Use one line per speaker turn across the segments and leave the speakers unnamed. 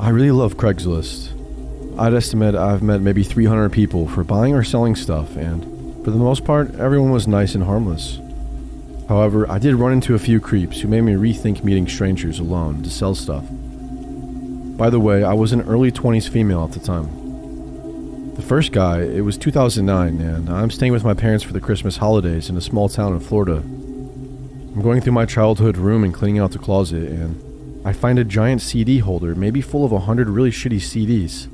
I really love Craigslist. I'd estimate I've met maybe 300 people for buying or selling stuff, and for the most part, everyone was nice and harmless. However, I did run into a few creeps who made me rethink meeting strangers alone to sell stuff. By the way, I was an early 20s female at the time. The first guy, it was 2009, and I'm staying with my parents for the Christmas holidays in a small town in Florida. I'm going through my childhood room and cleaning out the closet, and I find a giant CD holder, maybe full of 100 really shitty CDs.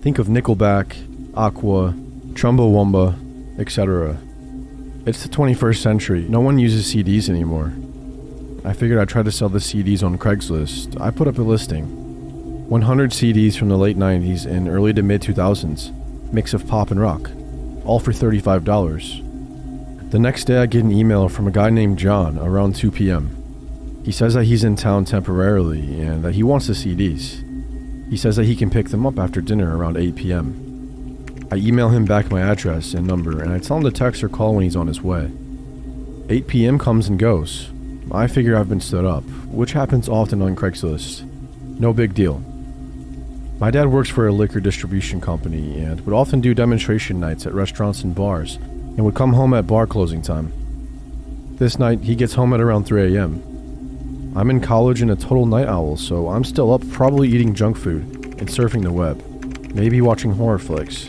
Think of Nickelback, Aqua, Chumbawamba, etc. It's the 21st century. No one uses CDs anymore. I figured I'd try to sell the CDs on Craigslist. I put up a listing. 100 CDs from the late 90s and early to mid 2000s. Mix of pop and rock. All for $35. The next day I get an email from a guy named John around 2 p.m. He says that he's in town temporarily and that he wants the CDs. He says that he can pick them up after dinner around 8 p.m. I email him back my address and number, and I tell him to text or call when he's on his way. 8 p.m. comes and goes. I figure I've been stood up, which happens often on Craigslist. No big deal. My dad works for a liquor distribution company and would often do demonstration nights at restaurants and bars, and would come home at bar closing time. This night, he gets home at around 3 a.m. I'm in college and a total night owl, so I'm still up, probably eating junk food and surfing the web, maybe watching horror flicks.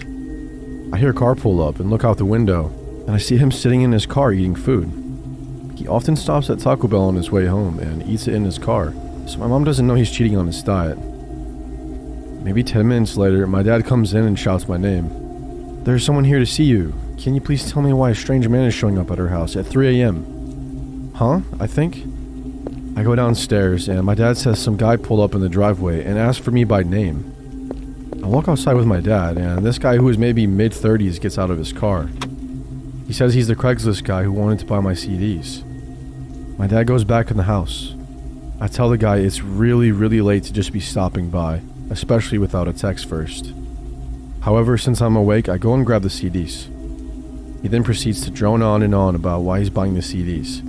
I hear a car pull up and look out the window, and I see him sitting in his car eating food. He often stops at Taco Bell on his way home and eats it in his car, so my mom doesn't know he's cheating on his diet. Maybe 10 minutes later, my dad comes in and shouts my name. "There's someone here to see you. Can you please tell me why a strange man is showing up at her house at 3 a.m. Huh? I think. I go downstairs, and my dad says some guy pulled up in the driveway and asked for me by name. I walk outside with my dad, and this guy who is maybe mid-30s gets out of his car. He says he's the Craigslist guy who wanted to buy my CDs. My dad goes back in the house. I tell the guy it's really late to just be stopping by, especially without a text first. However, since I'm awake, I go and grab the CDs. He then proceeds to drone on and on about why he's buying the CDs.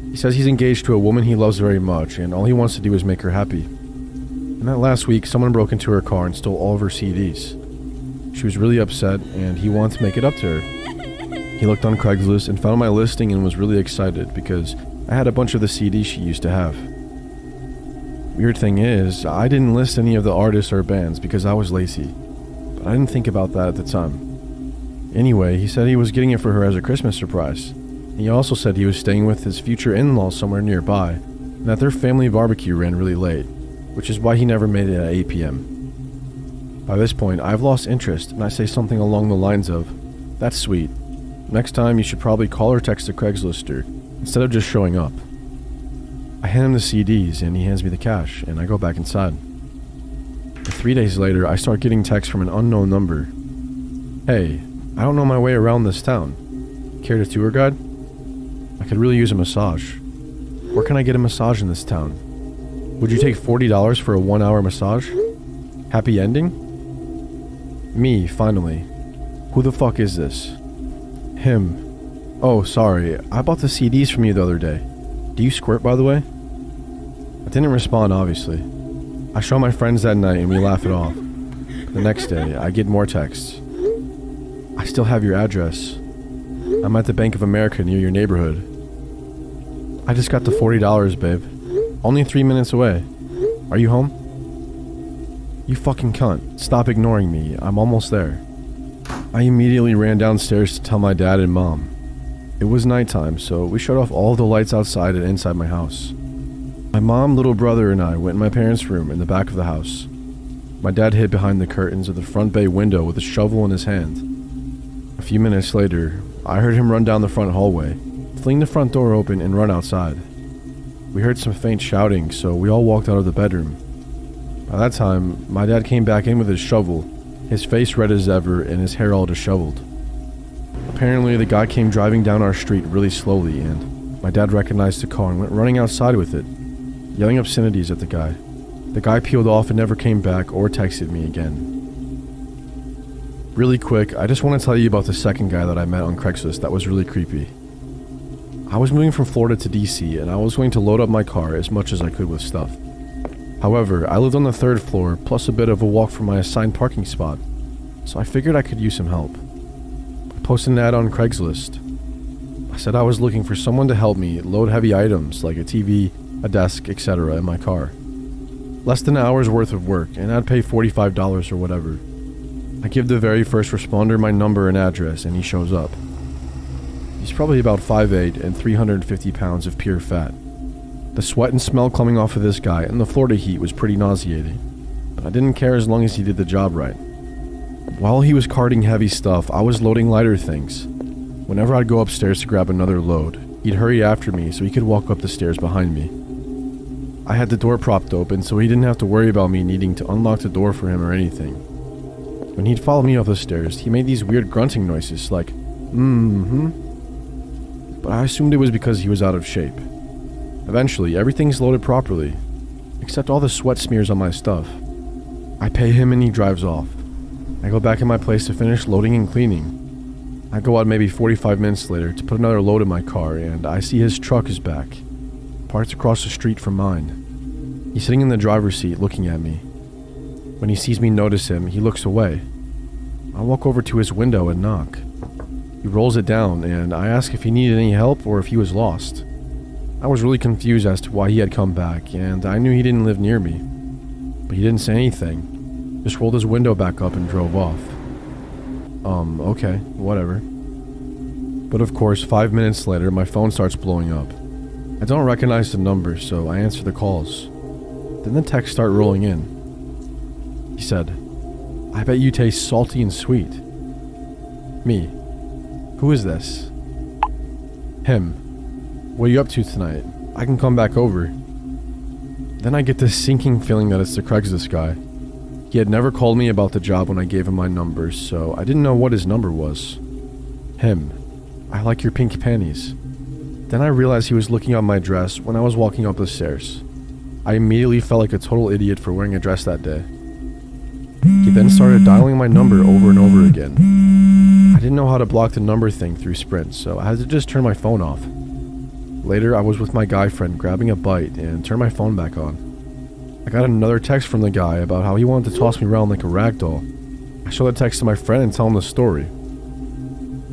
He says he's engaged to a woman he loves very much, and all he wants to do is make her happy. And that last week, someone broke into her car and stole all of her CDs. She was really upset, and he wanted to make it up to her. He looked on Craigslist and found my listing and was really excited because I had a bunch of the CDs she used to have. Weird thing is, I didn't list any of the artists or bands because I was lazy, but I didn't think about that at the time. Anyway, he said he was getting it for her as a Christmas surprise. He also said he was staying with his future in-laws somewhere nearby, and that their family barbecue ran really late, which is why he never made it at 8 p.m. By this point, I've lost interest, and I say something along the lines of, "That's sweet. Next time you should probably call or text the Craigslister, instead of just showing up." I hand him the CDs, and he hands me the cash, and I go back inside. 3 days later, I start getting texts from an unknown number. "Hey, I don't know my way around this town. Care to tour guide? I could really use a massage. Where can I get a massage in this town? Would you take $40 for a 1-hour massage? Happy ending?" Me, finally. Who the fuck is this? Him. "Oh, sorry, I bought the CDs from you the other day. Do you squirt, by the way?" I didn't respond, obviously. I show my friends that night and we laugh it off. The next day, I get more texts. "I still have your address. I'm at the Bank of America near your neighborhood. I just got the $40, babe. Only 3 minutes away. Are you home?" "You fucking cunt. Stop ignoring me. I'm almost there." I immediately ran downstairs to tell my dad and mom. It was nighttime, so we shut off all the lights outside and inside my house. My mom, little brother, and I went in my parents' room in the back of the house. My dad hid behind the curtains of the front bay window with a shovel in his hand. A few minutes later, I heard him run down the front hallway, fling the front door open, and run outside. We heard some faint shouting, so we all walked out of the bedroom. By that time, my dad came back in with his shovel, his face red as ever and his hair all disheveled. Apparently, the guy came driving down our street really slowly, and my dad recognized the car and went running outside with it, yelling obscenities at the guy. The guy peeled off and never came back or texted me again. Really quick, I just want to tell you about the second guy that I met on Craigslist that was really creepy. I was moving from Florida to DC, and I was going to load up my car as much as I could with stuff. However, I lived on the 3rd floor, plus a bit of a walk from my assigned parking spot, so I figured I could use some help. I posted an ad on Craigslist. I said I was looking for someone to help me load heavy items like a TV, a desk, etc. in my car. Less than an hour's worth of work, and I'd pay $45 or whatever. I give the very first responder my number and address, and he shows up. He's probably about 5'8" and 350 pounds of pure fat. The sweat and smell coming off of this guy and the Florida heat was pretty nauseating, but I didn't care as long as he did the job right. While he was carting heavy stuff, I was loading lighter things. Whenever I'd go upstairs to grab another load, he'd hurry after me so he could walk up the stairs behind me. I had the door propped open so he didn't have to worry about me needing to unlock the door for him or anything. When he'd follow me up the stairs, he made these weird grunting noises like, but I assumed it was because he was out of shape. Eventually, everything's loaded properly, except all the sweat smears on my stuff. I pay him and he drives off. I go back in my place to finish loading and cleaning. I go out maybe 45 minutes later to put another load in my car, and I see his truck is back, parked across the street from mine. He's sitting in the driver's seat looking at me. When he sees me notice him, he looks away. I walk over to his window and knock. He rolls it down, and I ask if he needed any help or if he was lost. I was really confused as to why he had come back, and I knew he didn't live near me. But he didn't say anything, just rolled his window back up and drove off. Okay, whatever. But of course, 5 minutes later, my phone starts blowing up. I don't recognize the number, so I answer the calls. Then the texts start rolling in. He said, "I bet you taste salty and sweet." Me. Who is this? Him. What are you up to tonight? I can come back over. Then I get this sinking feeling that it's the Craigslist guy. He had never called me about the job when I gave him my number, so I didn't know what his number was. Him. "I like your pink panties." Then I realized he was looking at my dress when I was walking up the stairs. I immediately felt like a total idiot for wearing a dress that day. He then started dialing my number over and over again. I didn't know how to block the number thing through Sprint, so I had to just turn my phone off. Later, I was with my guy friend grabbing a bite and turned my phone back on. I got another text from the guy about how he wanted to toss me around like a rag doll. I show the text to my friend and tell him the story.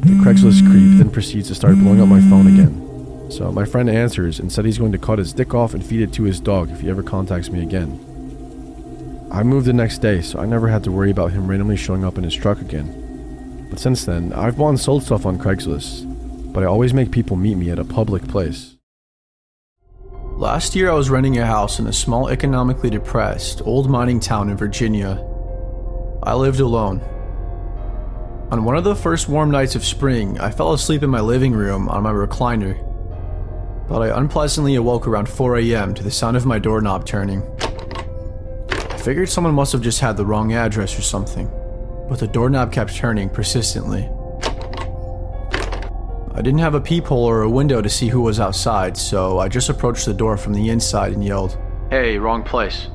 The Craigslist creep then proceeds to start blowing up my phone again. So my friend answers and said he's going to cut his dick off and feed it to his dog if he ever contacts me again. I moved the next day, so I never had to worry about him randomly showing up in his truck again. But since then, I've bought and sold stuff on Craigslist, but I always make people meet me at a public place.
Last year I was renting a house in a small economically depressed, old mining town in Virginia. I lived alone. On one of the first warm nights of spring, I fell asleep in my living room on my recliner, but I unpleasantly awoke around 4 a.m. to the sound of my doorknob turning. I figured someone must have just had the wrong address or something, but the doorknob kept turning persistently. I didn't have a peephole or a window to see who was outside, so I just approached the door from the inside and yelled, "Hey, wrong place."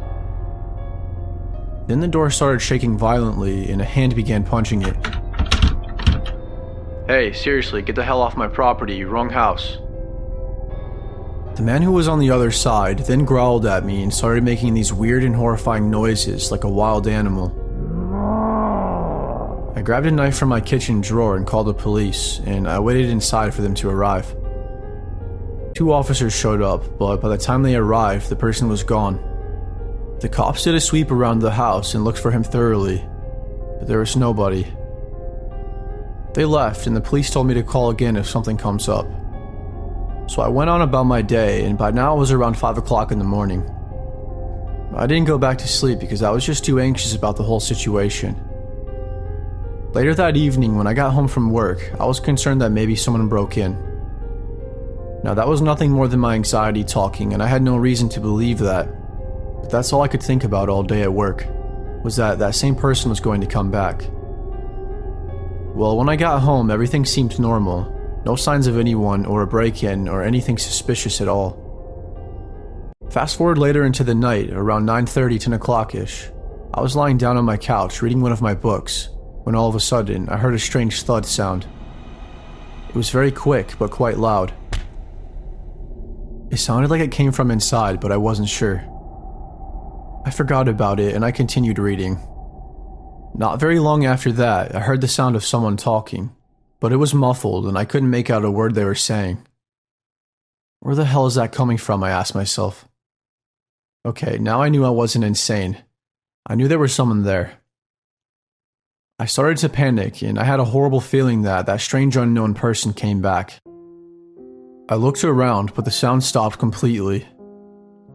Then the door started shaking violently and a hand began punching it. "Hey, seriously, get the hell off my property, wrong house." The man who was on the other side then growled at me and started making these weird and horrifying noises like a wild animal. I grabbed a knife from my kitchen drawer and called the police, and I waited inside for them to arrive. 2 officers showed up, but by the time they arrived, the person was gone. The cops did a sweep around the house and looked for him thoroughly, but there was nobody. They left, and the police told me to call again if something comes up. So I went on about my day, and by now it was around 5 o'clock in the morning. I didn't go back to sleep because I was just too anxious about the whole situation. Later that evening, when I got home from work, I was concerned that maybe someone broke in. Now that was nothing more than my anxiety talking, and I had no reason to believe that. But that's all I could think about all day at work, was that that same person was going to come back. Well, when I got home, everything seemed normal. No signs of anyone or a break-in or anything suspicious at all. Fast forward later into the night, around 9:30, 10 o'clock-ish. I was lying down on my couch reading one of my books, when all of a sudden I heard a strange thud sound. It was very quick, but quite loud. It sounded like it came from inside, but I wasn't sure. I forgot about it and I continued reading. Not very long after that, I heard the sound of someone talking, but it was muffled and I couldn't make out a word they were saying. Where the hell is that coming from, I asked myself. Okay, now I knew I wasn't insane. I knew there was someone there. I started to panic and I had a horrible feeling that strange unknown person came back. I looked around, but the sound stopped completely.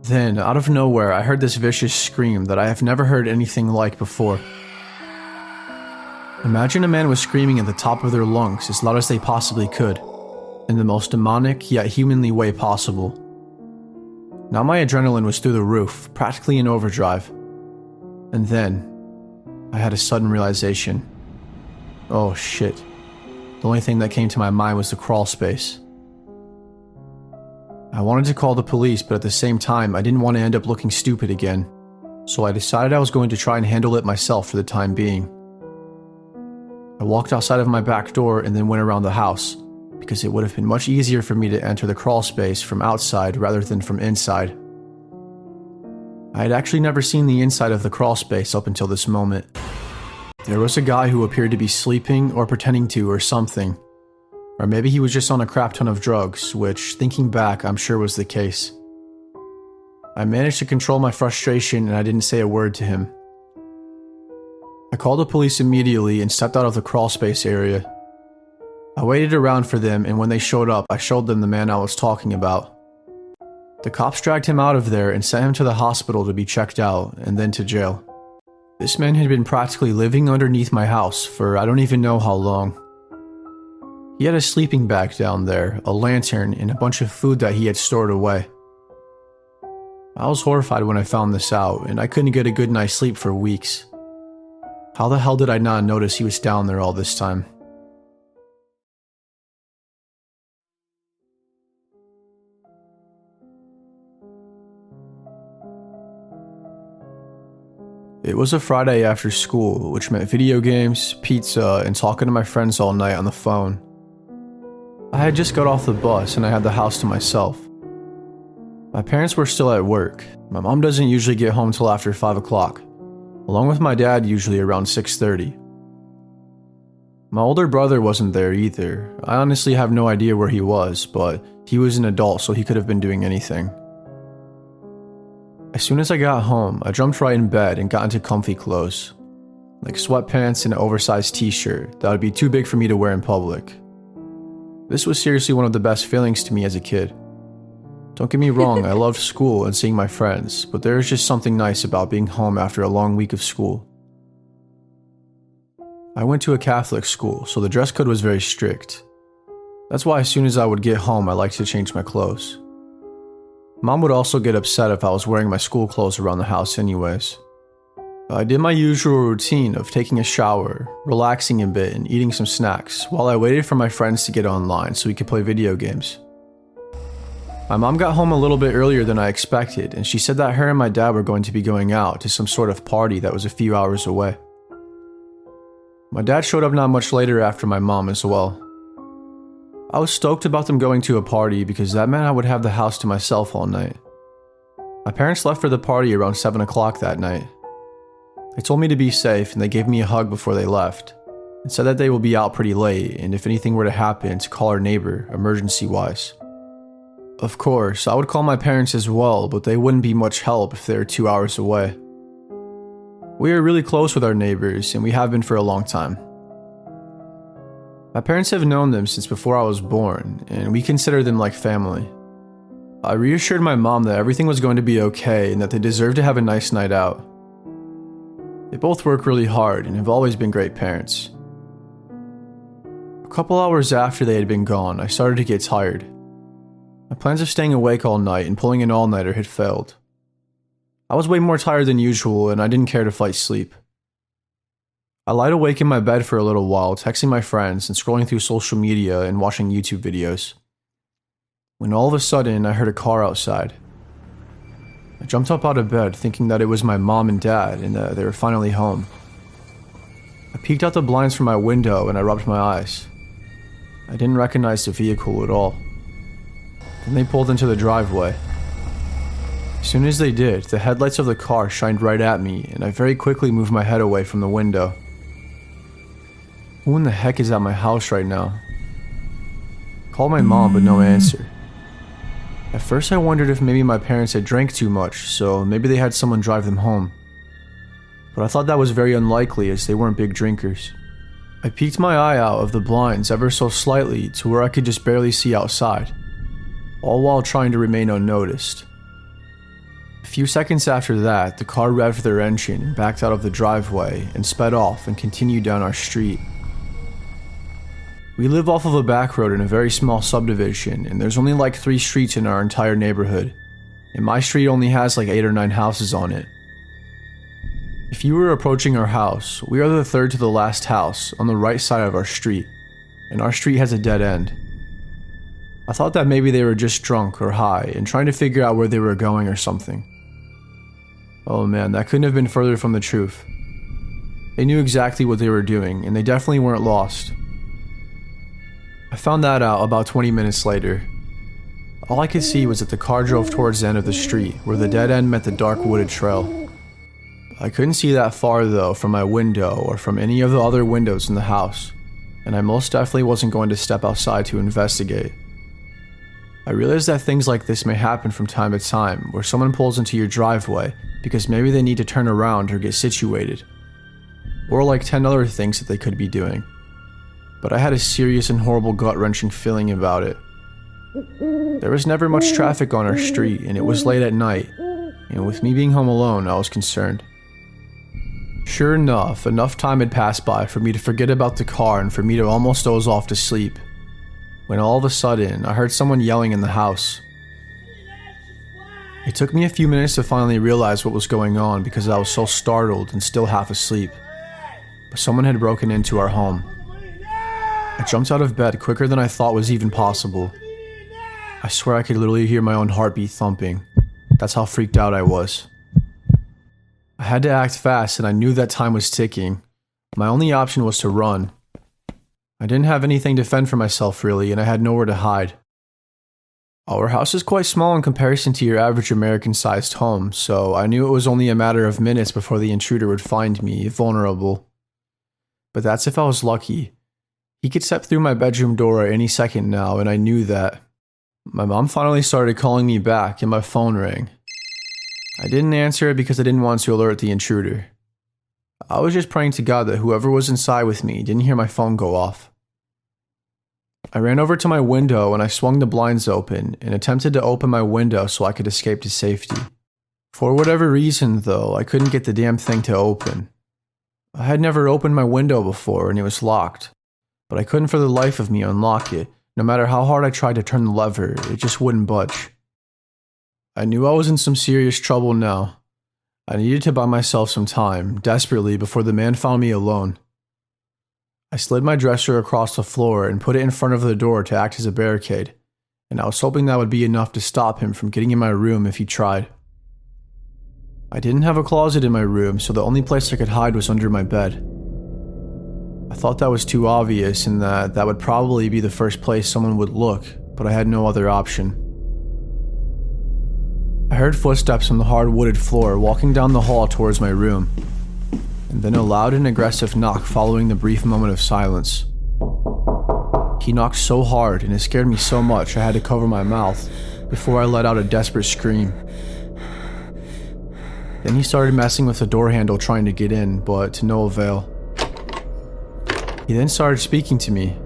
Then, out of nowhere, I heard this vicious scream that I have never heard anything like before. Imagine a man was screaming at the top of their lungs as loud as they possibly could, in the most demonic yet humanly way possible. Now my adrenaline was through the roof, practically in overdrive. And then, I had a sudden realization. Oh shit. The only thing that came to my mind was the crawl space. I wanted to call the police, but at the same time, I didn't want to end up looking stupid again. So I decided I was going to try and handle it myself for the time being. I walked outside of my back door and then went around the house, because it would have been much easier for me to enter the crawl space from outside rather than from inside. I had actually never seen the inside of the crawl space up until this moment. There was a guy who appeared to be sleeping or pretending to or something. Or maybe he was just on a crap ton of drugs, which, thinking back, I'm sure was the case. I managed to control my frustration and I didn't say a word to him. I called the police immediately and stepped out of the crawl space area. I waited around for them, and when they showed up, I showed them the man I was talking about. The cops dragged him out of there and sent him to the hospital to be checked out, and then to jail. This man had been practically living underneath my house for I don't even know how long. He had a sleeping bag down there, a lantern, and a bunch of food that he had stored away. I was horrified when I found this out, and I couldn't get a good night's sleep for weeks. How the hell did I not notice he was down there all this time? It was a Friday after school, which meant video games, pizza, and talking to my friends all night on the phone. I had just got off the bus and I had the house to myself. My parents were still at work. My mom doesn't usually get home till after 5 o'clock, along with my dad usually around 6:30. My older brother wasn't there either. I honestly have no idea where he was, but he was an adult so he could have been doing anything. As soon as I got home, I jumped right in bed and got into comfy clothes, like sweatpants and an oversized t-shirt that would be too big for me to wear in public. This was seriously one of the best feelings to me as a kid. Don't get me wrong, I loved school and seeing my friends, but there is just something nice about being home after a long week of school. I went to a Catholic school, so the dress code was very strict. That's why as soon as I would get home, I liked to change my clothes. Mom would also get upset if I was wearing my school clothes around the house anyways. I did my usual routine of taking a shower, relaxing a bit, and eating some snacks while I waited for my friends to get online so we could play video games. My mom got home a little bit earlier than I expected, and she said that her and my dad were going to be going out to some sort of party that was a few hours away. My dad showed up not much later after my mom as well. I was stoked about them going to a party because that meant I would have the house to myself all night. My parents left for the party around 7 o'clock that night. They told me to be safe and they gave me a hug before they left, and said that they will be out pretty late and if anything were to happen to call our neighbor, emergency-wise. Of course, I would call my parents as well, but they wouldn't be much help if they were 2 hours away. We are really close with our neighbors, and we have been for a long time. My parents have known them since before I was born, and we consider them like family. I reassured my mom that everything was going to be okay and that they deserve to have a nice night out. They both work really hard and have always been great parents. A couple hours after they had been gone, I started to get tired. My plans of staying awake all night and pulling an all-nighter had failed. I was way more tired than usual and I didn't care to fight sleep. I lied awake in my bed for a little while, texting my friends and scrolling through social media and watching YouTube videos. When all of a sudden I heard a car outside. I jumped up out of bed thinking that it was my mom and dad and that they were finally home. I peeked out the blinds from my window and I rubbed my eyes. I didn't recognize the vehicle at all. Then they pulled into the driveway. As soon as they did, the headlights of the car shined right at me, and I very quickly moved my head away from the window. Who in the heck is at my house right now? Called my mom, but no answer. At first I wondered if maybe my parents had drank too much, so maybe they had someone drive them home. But I thought that was very unlikely as they weren't big drinkers. I peeked my eye out of the blinds ever so slightly to where I could just barely see outside, all while trying to remain unnoticed. A few seconds after that, the car revved their engine and backed out of the driveway and sped off and continued down our street. We live off of a back road in a very small subdivision, and there's only like 3 streets in our entire neighborhood, and my street only has like 8 or 9 houses on it. If you were approaching our house, we are the third to the last house on the right side of our street, and our street has a dead end. I thought that maybe they were just drunk or high and trying to figure out where they were going or something. Oh man, that couldn't have been further from the truth. They knew exactly what they were doing, and they definitely weren't lost. I found that out about 20 minutes later. All I could see was that the car drove towards the end of the street, where the dead end met the dark wooded trail. I couldn't see that far though from my window or from any of the other windows in the house, and I most definitely wasn't going to step outside to investigate. I realized that things like this may happen from time to time, where someone pulls into your driveway because maybe they need to turn around or get situated, or like 10 other things that they could be doing. But I had a serious and horrible gut-wrenching feeling about it. There was never much traffic on our street, and it was late at night, and with me being home alone, I was concerned. Sure enough time had passed by for me to forget about the car and for me to almost doze off to sleep, when all of a sudden, I heard someone yelling in the house. It took me a few minutes to finally realize what was going on because I was so startled and still half asleep, but someone had broken into our home. I jumped out of bed quicker than I thought was even possible. I swear I could literally hear my own heartbeat thumping. That's how freaked out I was. I had to act fast, and I knew that time was ticking. My only option was to run. I didn't have anything to fend for myself really, and I had nowhere to hide. Our house is quite small in comparison to your average American-sized home, so I knew it was only a matter of minutes before the intruder would find me vulnerable. But that's if I was lucky. He could step through my bedroom door at any second now, and I knew that. My mom finally started calling me back, and my phone rang. I didn't answer it because I didn't want to alert the intruder. I was just praying to God that whoever was inside with me didn't hear my phone go off. I ran over to my window and I swung the blinds open and attempted to open my window so I could escape to safety. For whatever reason, though, I couldn't get the damn thing to open. I had never opened my window before and it was locked. But I couldn't for the life of me unlock it. No matter how hard I tried to turn the lever, it just wouldn't budge. I knew I was in some serious trouble now. I needed to buy myself some time, desperately, before the man found me alone. I slid my dresser across the floor and put it in front of the door to act as a barricade, and I was hoping that would be enough to stop him from getting in my room if he tried. I didn't have a closet in my room, so the only place I could hide was under my bed. I thought that was too obvious and that would probably be the first place someone would look, but I had no other option. I heard footsteps on the hard-wooded floor walking down the hall towards my room, and then a loud and aggressive knock following the brief moment of silence. He knocked so hard and it scared me so much I had to cover my mouth before I let out a desperate scream. Then he started messing with the door handle trying to get in, but to no avail. He then started speaking to me.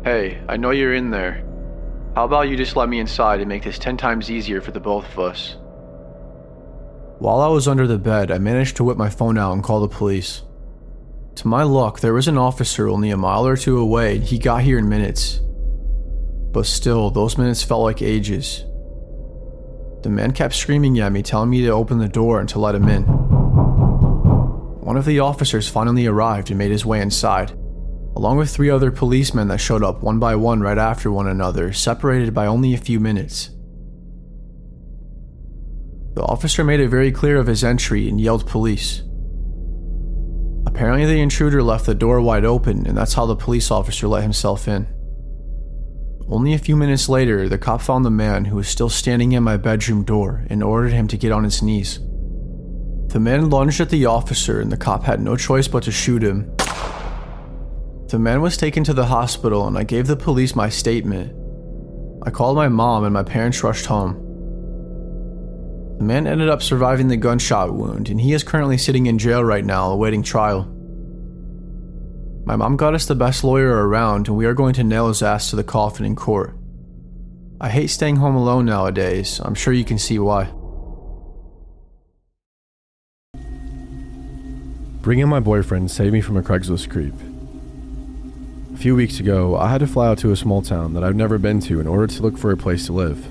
"Hey, I know you're in there. How about you just let me inside and make this 10 times easier for the both of us?" While I was under the bed, I managed to whip my phone out and call the police. To my luck, there was an officer only a mile or two away and he got here in minutes. But still, those minutes felt like ages. The man kept screaming at me, telling me to open the door and to let him in. One of the officers finally arrived and made his way inside, along with 3 other policemen that showed up one by one right after one another, separated by only a few minutes. The officer made it very clear of his entry and yelled police. Apparently the intruder left the door wide open and that's how the police officer let himself in. Only a few minutes later, the cop found the man who was still standing at my bedroom door and ordered him to get on his knees. The man lunged at the officer and the cop had no choice but to shoot him. The man was taken to the hospital and I gave the police my statement. I called my mom and my parents rushed home. The man ended up surviving the gunshot wound and he is currently sitting in jail right now awaiting trial. My mom got us the best lawyer around and we are going to nail his ass to the coffin in court. I hate staying home alone nowadays. I'm sure you can see why.
Bringing my boyfriend saved me from a Craigslist creep. A few weeks ago, I had to fly out to a small town that I've never been to in order to look for a place to live.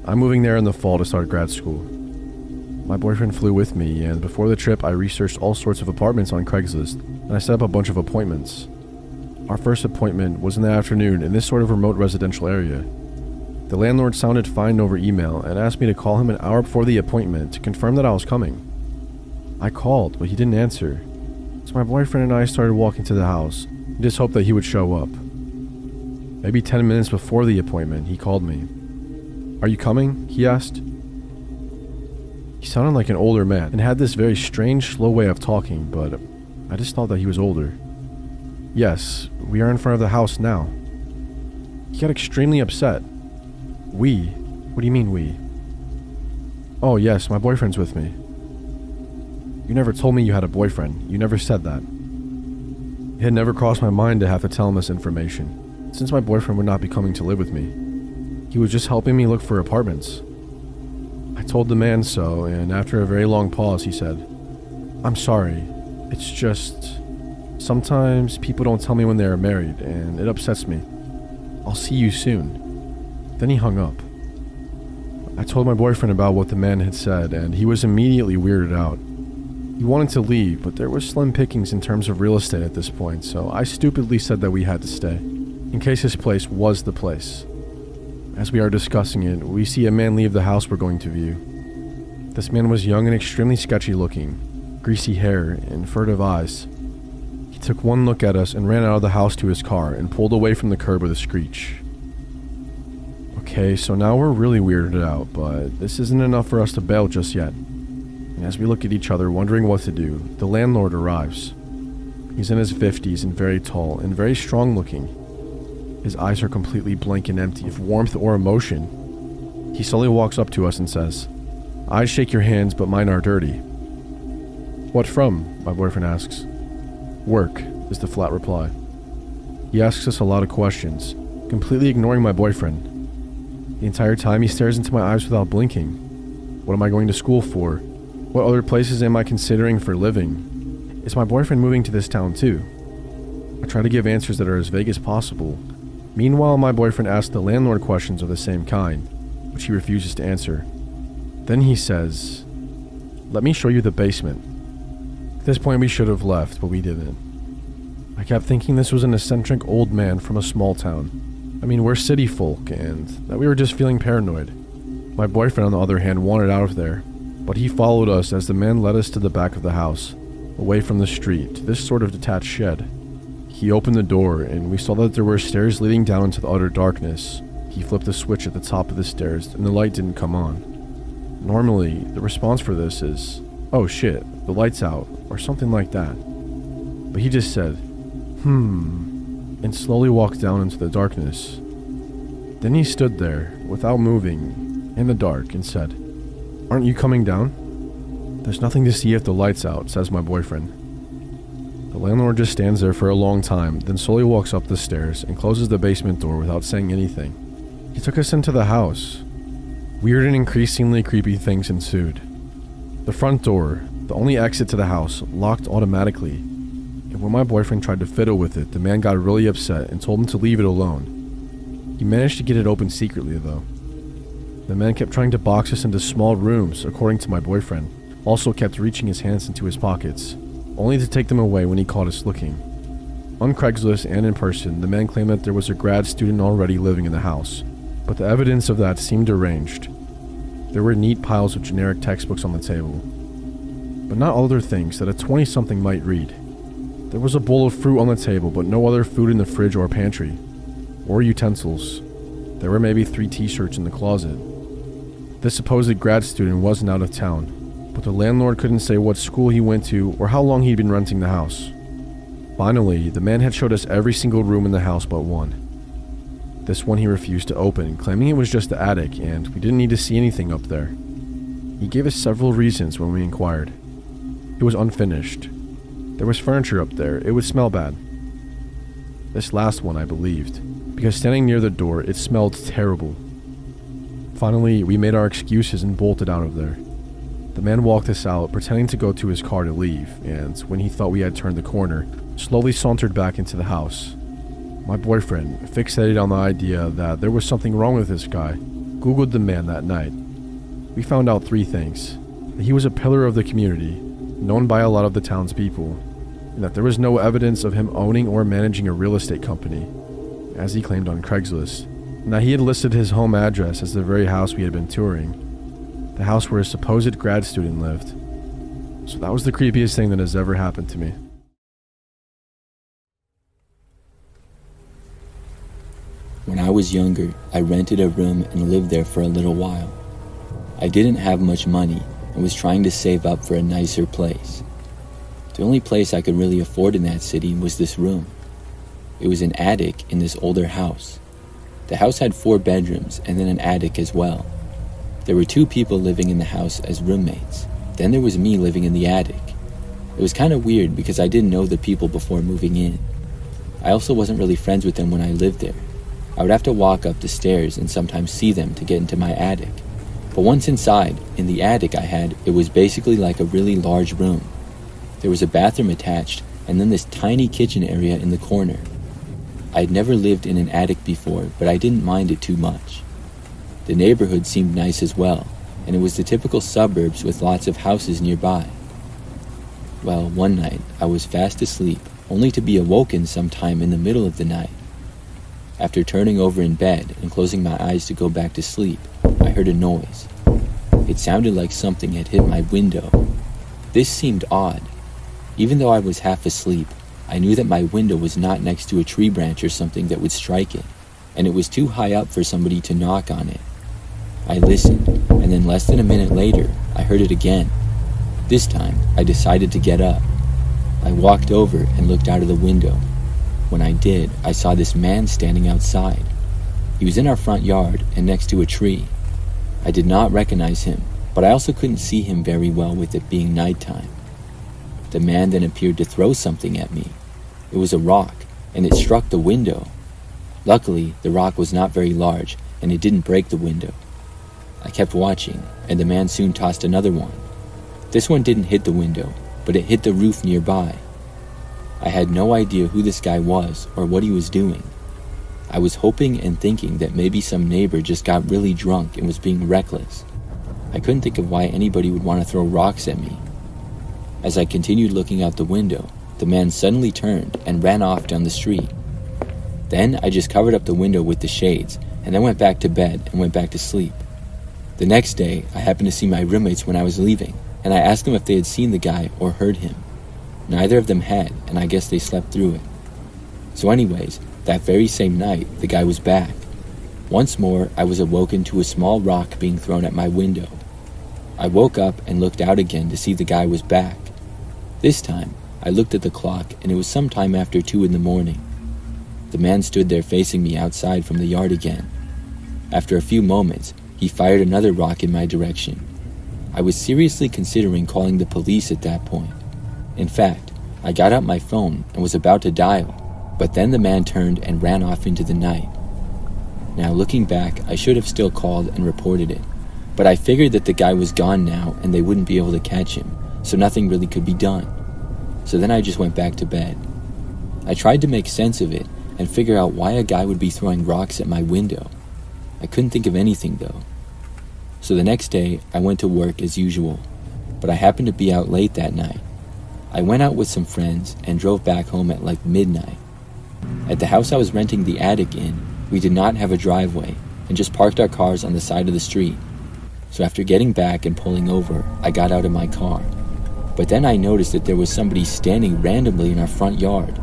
I'm moving there in the fall to start grad school. My boyfriend flew with me, and before the trip I researched all sorts of apartments on Craigslist, and I set up a bunch of appointments. Our first appointment was in the afternoon in this sort of remote residential area. The landlord sounded fine over email and asked me to call him an hour before the appointment to confirm that I was coming. I called, but he didn't answer, so my boyfriend and I started walking to the house and just hoped that he would show up. Maybe 10 minutes before the appointment, he called me. "Are you coming?" he asked. He sounded like an older man and had this very strange, slow way of talking, but I just thought that he was older. "Yes, we are in front of the house now." He got extremely upset. "We? What do you mean we?" "Oh yes, my boyfriend's with me." "You never told me you had a boyfriend. You never said that." It had never crossed my mind to have to tell him this information, since my boyfriend would not be coming to live with me. He was just helping me look for apartments. I told the man so, and after a very long pause, he said, "I'm sorry. It's just... sometimes people don't tell me when they are married, and it upsets me. I'll see you soon." Then he hung up. I told my boyfriend about what the man had said, and he was immediately weirded out. He wanted to leave, but there was slim pickings in terms of real estate at this point, so I stupidly said that we had to stay, in case his place was the place. As we are discussing it, we see a man leave the house we're going to view. This man was young and extremely sketchy looking, greasy hair and furtive eyes. He took one look at us and ran out of the house to his car and pulled away from the curb with a screech. Okay, so now we're really weirded out, but this isn't enough for us to bail just yet. And as we look at each other wondering what to do, the landlord arrives. He's in his 50s and very tall and very strong looking. His eyes are completely blank and empty of warmth or emotion. He slowly walks up to us and says, "I'd shake your hands, but mine are dirty." "What from?" my boyfriend asks. "Work," is the flat reply. He asks us a lot of questions, completely ignoring my boyfriend. The entire time he stares into my eyes without blinking. What am I going to school for? What other places am I considering for living? Is my boyfriend moving to this town too? I try to give answers that are as vague as possible. Meanwhile, my boyfriend asks the landlord questions of the same kind, which he refuses to answer. Then he says, "Let me show you the basement." At this point we should have left, but we didn't. I kept thinking this was an eccentric old man from a small town. I mean, we're city folk, and that we were just feeling paranoid. My boyfriend, on the other hand, wanted out of there, but he followed us as the man led us to the back of the house, away from the street, to this sort of detached shed. He opened the door, and we saw that there were stairs leading down into the utter darkness. He flipped a switch at the top of the stairs, and the light didn't come on. Normally, the response for this is, "Oh shit, the light's out," or something like that. But he just said, and slowly walked down into the darkness. Then he stood there, without moving, in the dark, and said, "Aren't you coming down?" "There's nothing to see if the light's out," says my boyfriend. The landlord just stands there for a long time, then slowly walks up the stairs and closes the basement door without saying anything. He took us into the house. Weird and increasingly creepy things ensued. The front door, the only exit to the house, locked automatically, and when my boyfriend tried to fiddle with it, the man got really upset and told him to leave it alone. He managed to get it open secretly, though. The man kept trying to box us into small rooms, according to my boyfriend, also kept reaching his hands into his pockets, only to take them away when he caught us looking. On Craigslist and in person, the man claimed that there was a grad student already living in the house, but the evidence of that seemed arranged. There were neat piles of generic textbooks on the table, but not other things that a 20-something might read. There was a bowl of fruit on the table, but no other food in the fridge or pantry, or utensils. There were maybe 3 t-shirts in the closet. This supposed grad student wasn't out of town, but the landlord couldn't say what school he went to or how long he'd been renting the house. Finally, the man had showed us every single room in the house but one. This one he refused to open, claiming it was just the attic and we didn't need to see anything up there. He gave us several reasons when we inquired. It was unfinished. There was furniture up there. It would smell bad. This last one I believed, because standing near the door, it smelled terrible. Finally, we made our excuses and bolted out of there. The man walked us out, pretending to go to his car to leave, and when he thought we had turned the corner, slowly sauntered back into the house. My boyfriend, fixated on the idea that there was something wrong with this guy, Googled the man that night. We found out 3 things. That he was a pillar of the community, known by a lot of the townspeople, and that there was no evidence of him owning or managing a real estate company, as he claimed on Craiglist, and that he had listed his home address as the very house we had been touring, the house where a supposed grad student lived. So that was the creepiest thing that has ever happened to me.
When I was younger, I rented a room and lived there for a little while. I didn't have much money and was trying to save up for a nicer place. The only place I could really afford in that city was this room. It was an attic in this older house. The house had 4 bedrooms and then an attic as well. There were 2 people living in the house as roommates. Then there was me living in the attic. It was kind of weird because I didn't know the people before moving in. I also wasn't really friends with them when I lived there. I would have to walk up the stairs and sometimes see them to get into my attic. But once inside, in the attic it was basically like a really large room. There was a bathroom attached, and then this tiny kitchen area in the corner. I had never lived in an attic before, but I didn't mind it too much. The neighborhood seemed nice as well, and it was the typical suburbs with lots of houses nearby. Well, one night, I was fast asleep, only to be awoken sometime in the middle of the night. After turning over in bed and closing my eyes to go back to sleep, I heard a noise. It sounded like something had hit my window. This seemed odd. Even though I was half asleep, I knew that my window was not next to a tree branch or something that would strike it, and it was too high up for somebody to knock on it. I listened, and then less than a minute later, I heard it again. This time, I decided to get up. I walked over and looked out of the window. When I did, I saw this man standing outside. He was in our front yard and next to a tree. I did not recognize him, but I also couldn't see him very well with it being nighttime. The man then appeared to throw something at me. It was a rock, and it struck the window. Luckily, the rock was not very large, and it didn't break the window. I kept watching, and the man soon tossed another one. This one didn't hit the window, but it hit the roof nearby. I had no idea who this guy was or what he was doing. I was hoping and thinking that maybe some neighbor just got really drunk and was being reckless. I couldn't think of why anybody would want to throw rocks at me. As I continued looking out the window, the man suddenly turned and ran off down the street. Then I just covered up the window with the shades and then went back to bed and went back to sleep. The next day, I happened to see my roommates when I was leaving, and I asked them if they had seen the guy or heard him. Neither of them had, and I guess they slept through it. So anyways, that very same night, the guy was back. Once more, I was awoken to a small rock being thrown at my window. I woke up and looked out again to see the guy was back. This time, I looked at the clock, and it was sometime after 2 in the morning. The man stood there facing me outside from the yard again. After a few moments, he fired another rock in my direction. I was seriously considering calling the police at that point. In fact, I got out my phone and was about to dial, but then the man turned and ran off into the night. Now looking back, I should have still called and reported it, but I figured that the guy was gone now and they wouldn't be able to catch him, so nothing really could be done. So then I just went back to bed. I tried to make sense of it and figure out why a guy would be throwing rocks at my window. I couldn't think of anything though. So the next day, I went to work as usual, but I happened to be out late that night. I went out with some friends and drove back home at like midnight. At the house I was renting the attic in, we did not have a driveway and just parked our cars on the side of the street. So after getting back and pulling over, I got out of my car. But then I noticed that there was somebody standing randomly in our front yard.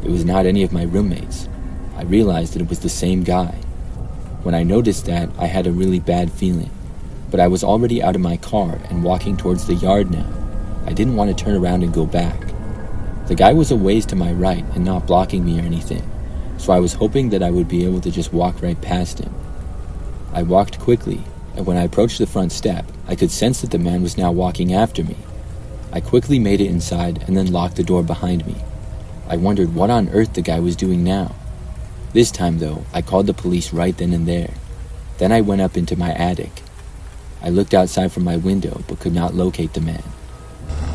It was not any of my roommates. I realized that it was the same guy. When I noticed that, I had a really bad feeling, but I was already out of my car and walking towards the yard now. I didn't want to turn around and go back. The guy was a ways to my right and not blocking me or anything, so I was hoping that I would be able to just walk right past him. I walked quickly, and when I approached the front step, I could sense that the man was now walking after me. I quickly made it inside and then locked the door behind me. I wondered what on earth the guy was doing now. This time though, I called the police right then and there. Then I went up into my attic. I looked outside from my window but could not locate the man.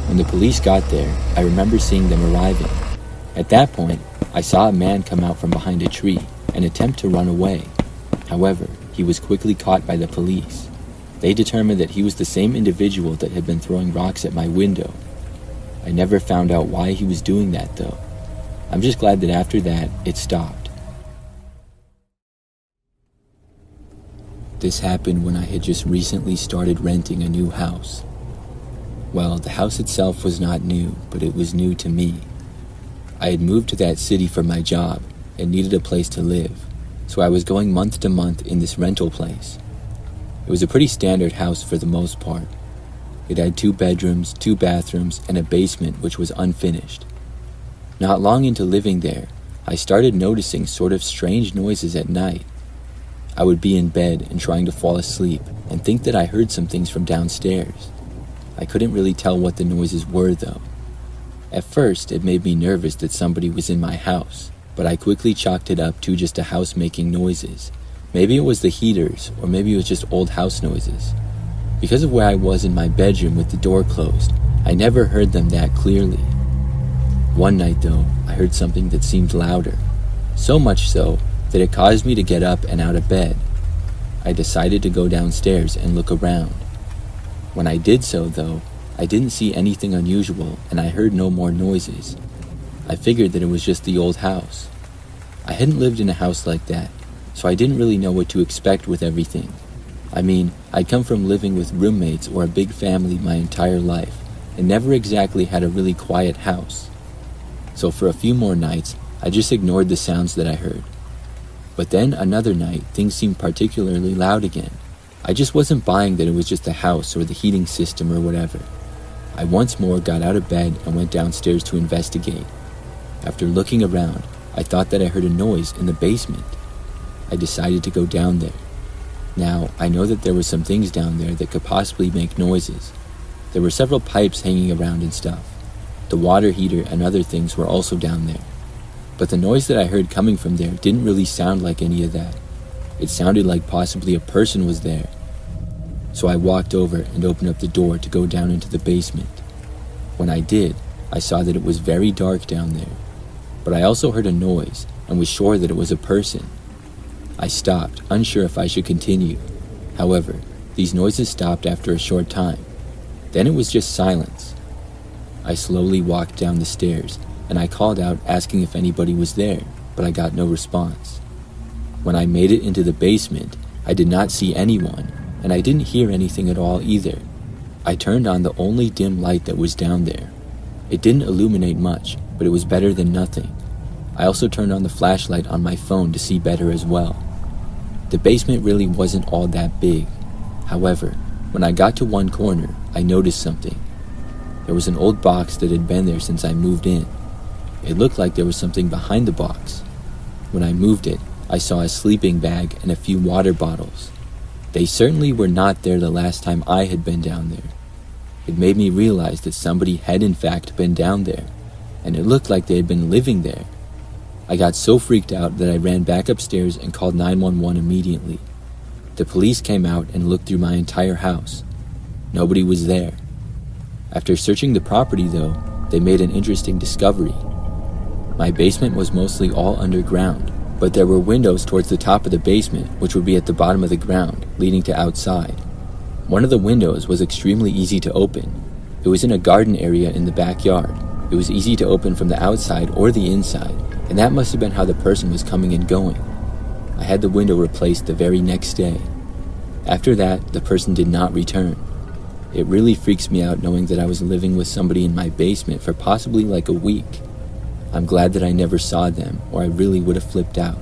When the police got there, I remember seeing them arriving. At that point, I saw a man come out from behind a tree and attempt to run away. However, he was quickly caught by the police. They determined that he was the same individual that had been throwing rocks at my window. I never found out why he was doing that though. I'm just glad that after that, it stopped. This happened when I had just recently started renting a new house. Well, the house itself was not new, but it was new to me. I had moved to that city for my job and needed a place to live, so I was going month to month in this rental place. It was a pretty standard house for the most part. It had 2 bedrooms, 2 bathrooms, and a basement which was unfinished. Not long into living there, I started noticing sort of strange noises at night. I would be in bed and trying to fall asleep and think that I heard some things from downstairs. I couldn't really tell what the noises were though. At first, it made me nervous that somebody was in my house, but I quickly chalked it up to just a house making noises. Maybe it was the heaters, or maybe it was just old house noises. Because of where I was in my bedroom with the door closed, I never heard them that clearly. One night though, I heard something that seemed louder. So much so that it caused me to get up and out of bed. I decided to go downstairs and look around. When I did so though, I didn't see anything unusual and I heard no more noises. I figured that it was just the old house. I hadn't lived in a house like that, so I didn't really know what to expect with everything. I mean, I'd come from living with roommates or a big family my entire life and never exactly had a really quiet house. So for a few more nights, I just ignored the sounds that I heard. But then another night, things seemed particularly loud again. I just wasn't buying that it was just the house or the heating system or whatever. I once more got out of bed and went downstairs to investigate. After looking around, I thought that I heard a noise in the basement. I decided to go down there. Now, I know that there were some things down there that could possibly make noises. There were several pipes hanging around and stuff. The water heater and other things were also down there. But the noise that I heard coming from there didn't really sound like any of that. It sounded like possibly a person was there. So I walked over and opened up the door to go down into the basement. When I did, I saw that it was very dark down there. But I also heard a noise and was sure that it was a person. I stopped, unsure if I should continue. However, these noises stopped after a short time. Then it was just silence. I slowly walked down the stairs and I called out asking if anybody was there, but I got no response. When I made it into the basement, I did not see anyone, and I didn't hear anything at all either. I turned on the only dim light that was down there. It didn't illuminate much, but it was better than nothing. I also turned on the flashlight on my phone to see better as well. The basement really wasn't all that big. However, when I got to one corner, I noticed something. There was an old box that had been there since I moved in. It looked like there was something behind the box. When I moved it, I saw a sleeping bag and a few water bottles. They certainly were not there the last time I had been down there. It made me realize that somebody had in fact been down there, and it looked like they had been living there. I got so freaked out that I ran back upstairs and called 911 immediately. The police came out and looked through my entire house. Nobody was there. After searching the property though, they made an interesting discovery. My basement was mostly all underground, but there were windows towards the top of the basement, which would be at the bottom of the ground, leading to outside. One of the windows was extremely easy to open. It was in a garden area in the backyard. It was easy to open from the outside or the inside, and that must have been how the person was coming and going. I had the window replaced the very next day. After that, the person did not return. It really freaks me out knowing that I was living with somebody in my basement for possibly like a week. I'm glad that I never saw them, or I really would have flipped out.